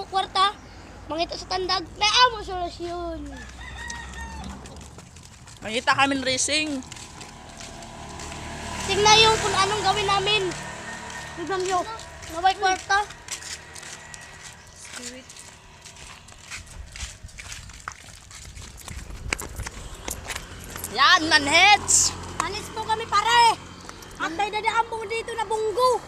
amo kwarta, mangita sa tandag, may amo solusyon. Makita kami ng racing. Tingnan yung kung anong gawin namin. Tignan nyo. Mabay kwarta. Yan, manhits! Anis po kami pare. Antay na daambong dito na bunggo.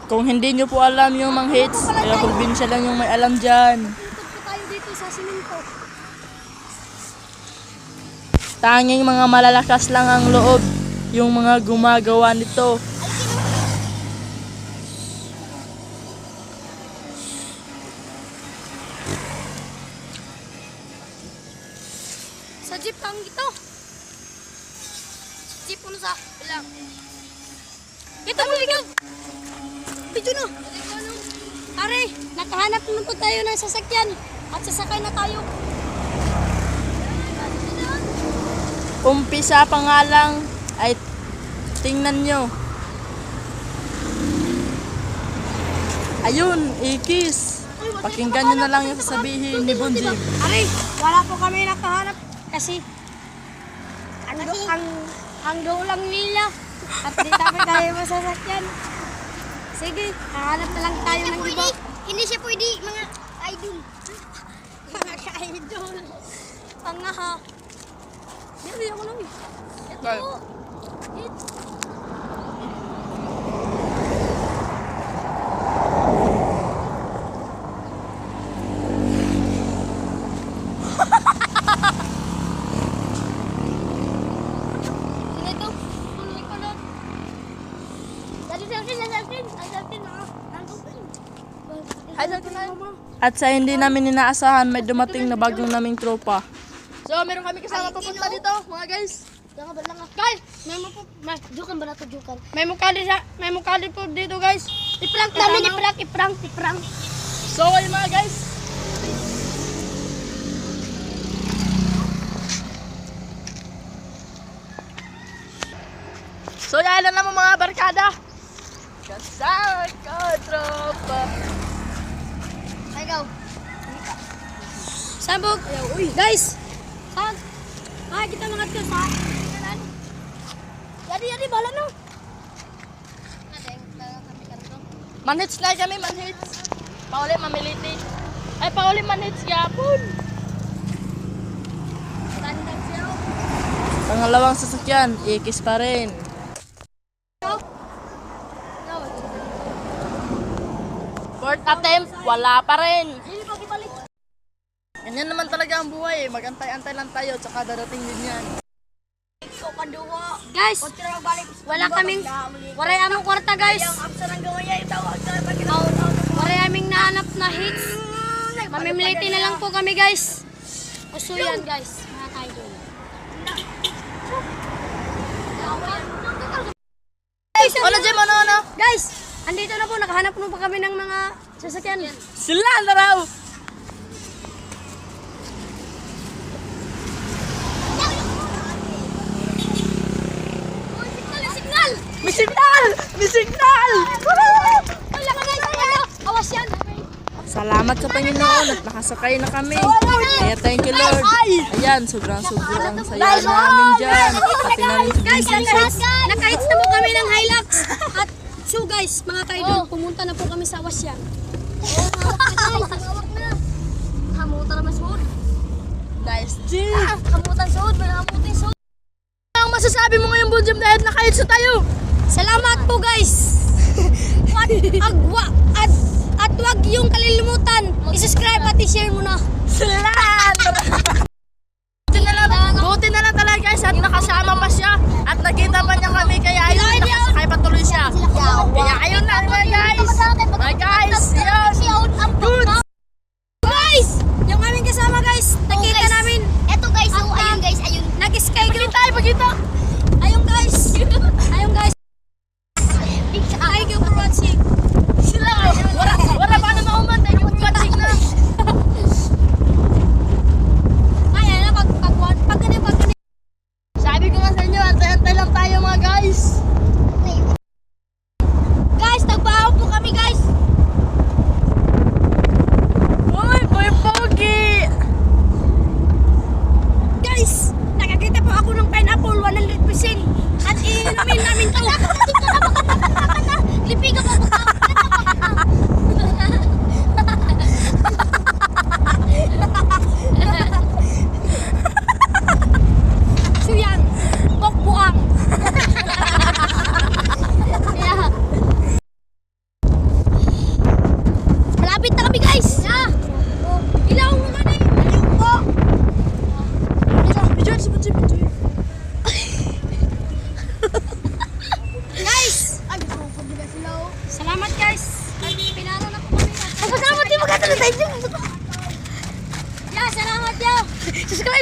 Kung hindi nyo po alam yung manghits, kaya probinsya lang yung may alam dyan. Ikot po tayo dito sa siminto. Tanging mga malalakas lang ang loob, yung mga gumagawa nito. Sa jeep ang ito. Jeep puno sa ilang. Ito mo ligaw. Video no. Pare, nakahanap naman po tayo ng sasakyan at sasakay na tayo. Umpisa pa nga lang ay tingnan nyo. Ayun, ikis. Pakinggan nyo na lang yung sasabihin ni Bunji. Pare, wala po kami nakahanap kasi ang lang nila at di kami tayo masasakyan. Sige, hahanap na lang tayo ng iba. Hindi siya pwede, mga idol. Mga ka-idol. Pangaha. Hindi ako lang eh. Ito. At sa hindi namin inaasahan, may dumating na bagong naming tropa. So, meron kami kasama papunta dito, mga guys. Guys, jukan ba nato jukan? May mukali po dito guys. I-prank namin, i-prank. So, ayun mga guys. So, yan na naman mga barkada. Kasama ko, tropa. Ay, go. Sabog. Uy, guys. Saan? Ay, kita mga ito sa. Yadi, bala no. Manhits na kami, manhits. Pauli, mamiliti. Ay, pauli, manhits yapon. Pangalawang sasakyan, ikis pa rin. Fourth attempt, wala pa rin. Ganyan naman talaga ang buhay eh. Mag-antay-antay lang tayo, tsaka darating din yan. Guys, wala aming kwarta guys. Wala aming nahanap na hits. Mamimiliti na lang po kami guys. Uso yan guys, mga kaidol. Ano dyan, ano? Guys, andito na po, nakahanap po pa kami ng mga sasakyan. Sila na raw! May signal! May signal! Wala ka na, awas yan. Salamat sa Panginoon at nakasakay na kami. Kaya thank you Lord. Ayan, sobrang saya namin dyan. Pati na rin Guys, si Jesus. nakahits na po kami ng Hilux. At so guys, mga kaidol, pumunta na po kami sa Awasyan. Hamutan naman suod. Nice G! Hamutan suod, may hamutin suod. Ang masasabi mo ngayon, Bunjam, dahil nakahits na tayo? Salamat po guys. At wag yung kalilimutan, i-subscribe at i-share mo na. Salamat! Buti na lang talaga guys at nakasama pa siya at nakita pa niya kami kaya ayun, nakasakay patuloy siya. Kaya ayun na mga guys! Mga guys! Yun! Good! Guys! Yung aming kasama guys, nakita namin. Eto guys, ayun guys, ayun. Nag-sky Pagkita! Ayun guys. Ayun guys. Thank you for watching. Wala pa naman umantay yung watching na.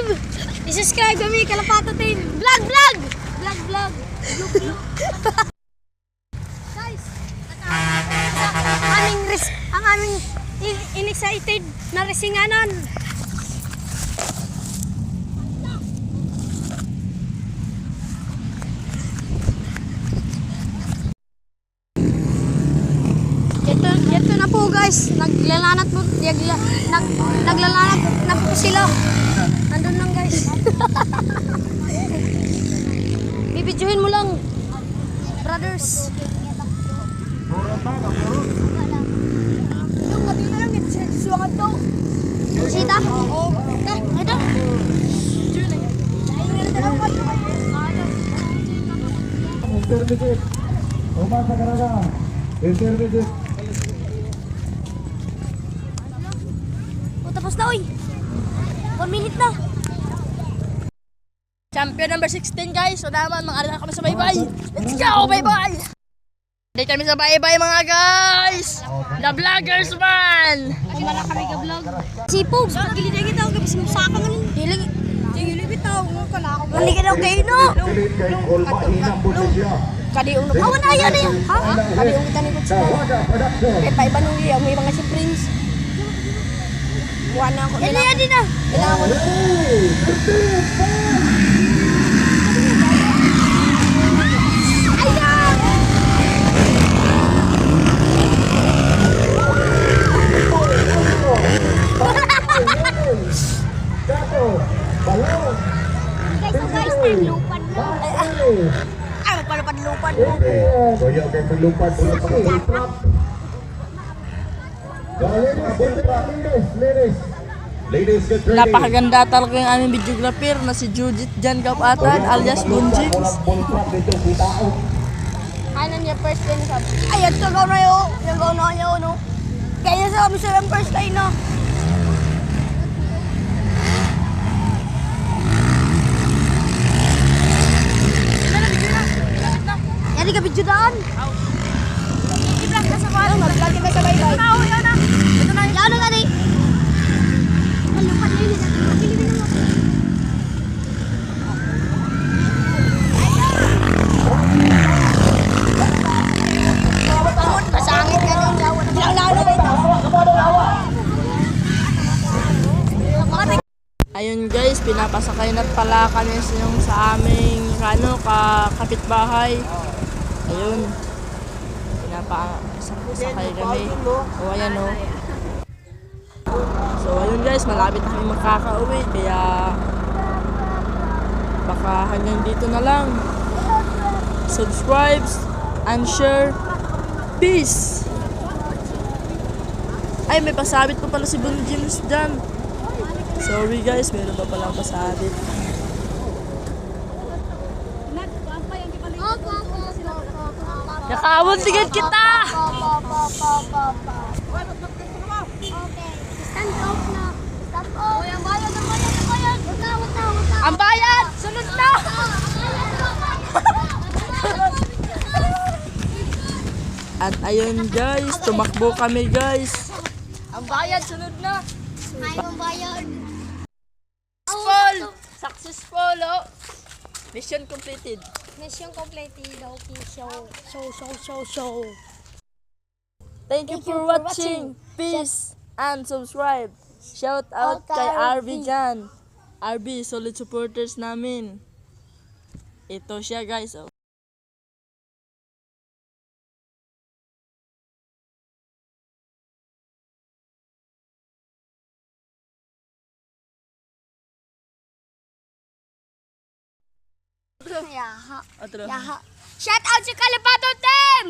I-subscribe! I-subscribe kami, Kalapato Team. Vlog! Vlog! Vlog! Vlog! Guys, ang aming in-excited na resinganan. Ito na po guys, naglalanat na po sila. Nandun lang guys. Bibidyohin mo lang, brothers. Yung kabila lang, suwangan daw. Sita? Ito. Intermediate. Umasa ka na ka. Intermediate. Tapos na, uy. 1 minute na. Champion number 16 guys. So naman, mga kami sa baybay. Let's go, baybay! Hindi kami sa baybay mga guys. The Vloggers man. Kumala kami ka vlog. Sipog. Gilid kita ako kasi musaka man. Gilid bitaw mo kana ako. Mali ka daw kayo no. Pilit kay Kolma Inang Budisya. Kadiung na. Awan na yan eh. Ha? Kadiung kita ni Kutsa. Tawaga Production. Kaya pa iba nung iya. May mga si Prince. Buwan na ako. Yan na yan din na. Kailangan ko. Dato. Balon. Guys, lupan na. Ay, magpalupad-lupad. Kaya kay paglupad mo na pag-itrap. Ladies, get ready. Napakaganda talaga yung aming videographer na si Judith Jan Kapatan alias Bunjings. Ano niya first line sabi? Ay, ito gaw na yun. Yung gaw na yun, no? Kaya sa kami sa first line, no? Yan di ka video daan. I-vlog ka sa bahay. Mag-vlog ka sa bahay. Ito na. Ito na. Yan na nga di. Lupan na yun. Masangit ka din. Bilang lalo ito. Ayun guys, pinapasakay na pala kami yung sa aming kapitbahay. Ayun. Pinapasakay kami. O ayan o. So ayun guys, malapit na kami makakauwi. Kaya baka hanggang dito na lang. Subscribe and share. Peace! Ay, may pasabit pa pala si Bunjings dyan. Sorry guys, meron pa palang pasabit. Nakaawon tigit kita! Stand off na. Stand off. Ang bayad, ang bayad, ang bayad. Wag na, wag na, wag na. Ang bayad! Sunod na! At ayun guys, tumakbo kami guys. Ang bayad, sunod na. Ay, ang bayad. Successful! Successful, oh! Mission completed. Mission completed. Okay, show. Thank you for watching. Peace and subscribe. Shout out kay RV dyan. RV, solid supporters namin. Ito siya guys, oh. Yaha. Otro. Yaha. Shout out sa Kalapato Team!